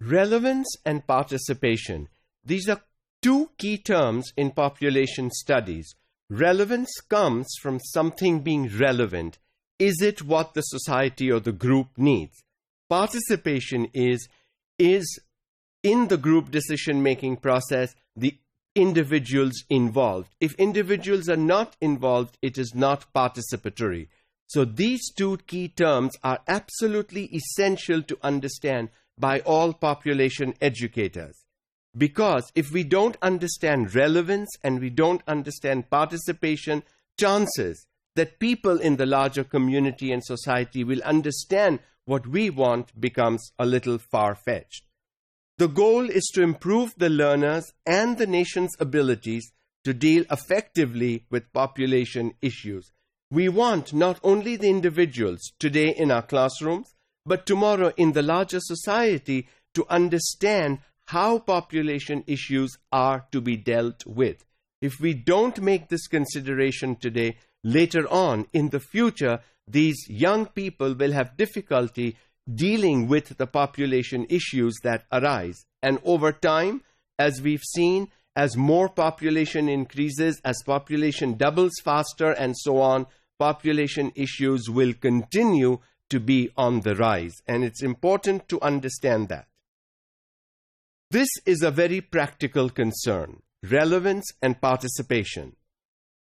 Relevance and participation. These are two key terms in population studies. Relevance comes from something being relevant. Is it what the society or the group needs? Participation is in the group decision-making process, the individuals involved. If individuals are not involved, it is not participatory. So these two key terms are absolutely essential to understand by all population educators. Because if we don't understand relevance and we don't understand participation, chances that people in the larger community and society will understand what we want becomes a little far-fetched. The goal is to improve the learners and the nation's abilities to deal effectively with population issues. We want not only the individuals today in our classrooms, but tomorrow in the larger society to understand how population issues are to be dealt with. If we don't make this consideration today, later on in the future, these young people will have difficulty dealing with the population issues that arise. And over time, as we've seen, as more population increases, as population doubles faster and so on, population issues will continue to be on the rise. And it's important to understand that. This is a very practical concern, relevance and participation.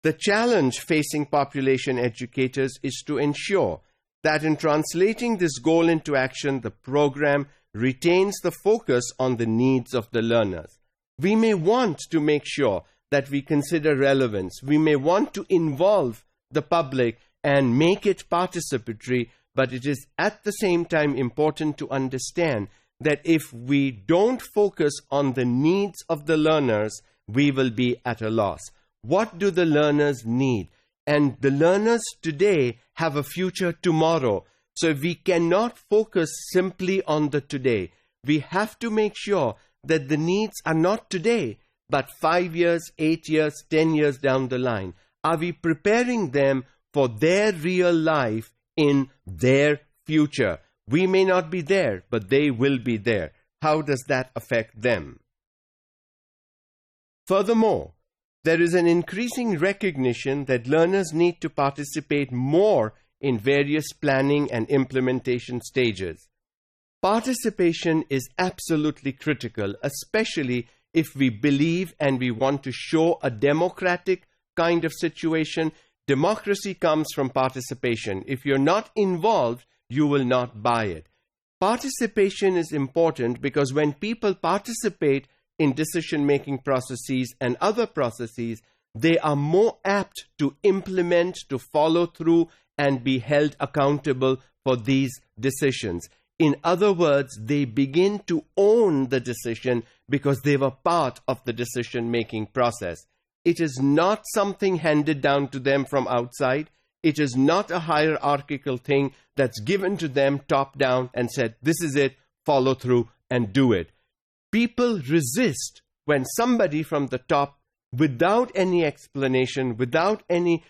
The challenge facing population educators is to ensure that in translating this goal into action, the program retains the focus on the needs of the learners. We may want to make sure that we consider relevance. We may want to involve the public and make it participatory, but it is at the same time important to understand that if we don't focus on the needs of the learners, we will be at a loss. What do the learners need? And the learners today have a future tomorrow. So we cannot focus simply on the today. We have to make sure that the needs are not today, but 5 years, 8 years, 10 years down the line. Are we preparing them for their real life in their future? We may not be there, but they will be there. How does that affect them? Furthermore, there is an increasing recognition that learners need to participate more in various planning and implementation stages. Participation is absolutely critical, especially if we believe and we want to show a democratic kind of situation. Democracy comes from participation. If you're not involved, you will not buy it. Participation is important because when people participate in decision-making processes and other processes, they are more apt to implement, to follow through, and be held accountable for these decisions. In other words, they begin to own the decision because they were part of the decision-making process. It is not something handed down to them from outside. It is not a hierarchical thing that's given to them top down and said, this is it, follow through and do it. People resist when somebody from the top, without any explanation, without any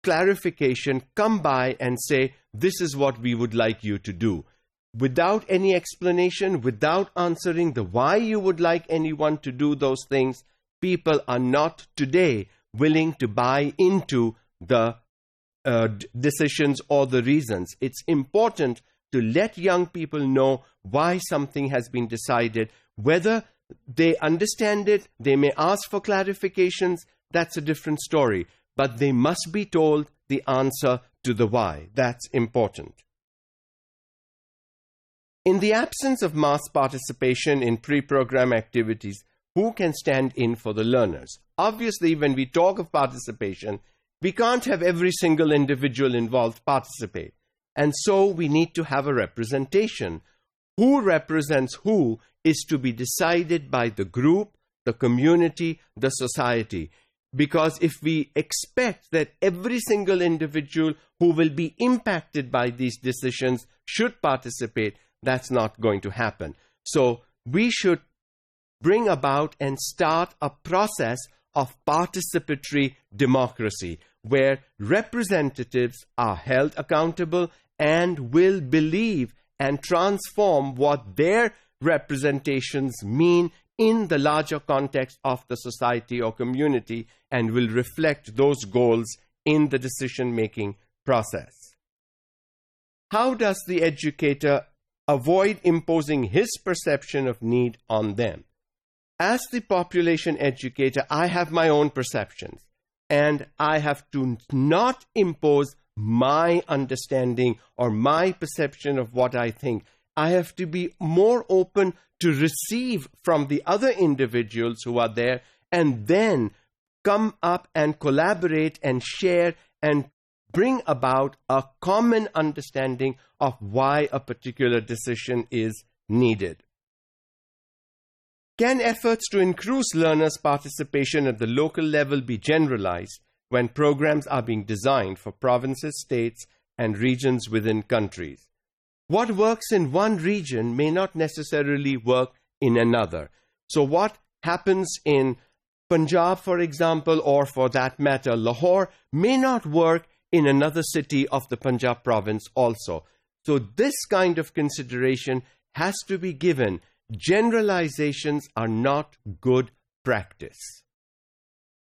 clarification, come by and say, this is what we would like you to do. Without any explanation, without answering the why you would like anyone to do those things, people are not today willing to buy into the decisions or the reasons. It's important to let young people know why something has been decided. Whether they understand it, they may ask for clarifications, that's a different story. But they must be told the answer to the why. That's important. In the absence of mass participation in pre-program activities, who can stand in for the learners? Obviously, when we talk of participation, we can't have every single individual involved participate. And so we need to have a representation. Who represents who is to be decided by the group, the community, the society. Because if we expect that every single individual who will be impacted by these decisions should participate, that's not going to happen. So we should bring about and start a process of participatory democracy where representatives are held accountable and will believe and transform what their representations mean in the larger context of the society or community and will reflect those goals in the decision-making process. How does the educator avoid imposing his perception of need on them? As the population educator, I have my own perceptions, and I have to not impose my understanding or my perception of what I think. I have to be more open to receive from the other individuals who are there and then come up and collaborate and share and bring about a common understanding of why a particular decision is needed. Can efforts to increase learners' participation at the local level be generalized when programs are being designed for provinces, states, and regions within countries? What works in one region may not necessarily work in another. So what happens in Punjab, for example, or for that matter, Lahore, may not work in another city of the Punjab province also. So this kind of consideration has to be given. Generalizations are not good practice.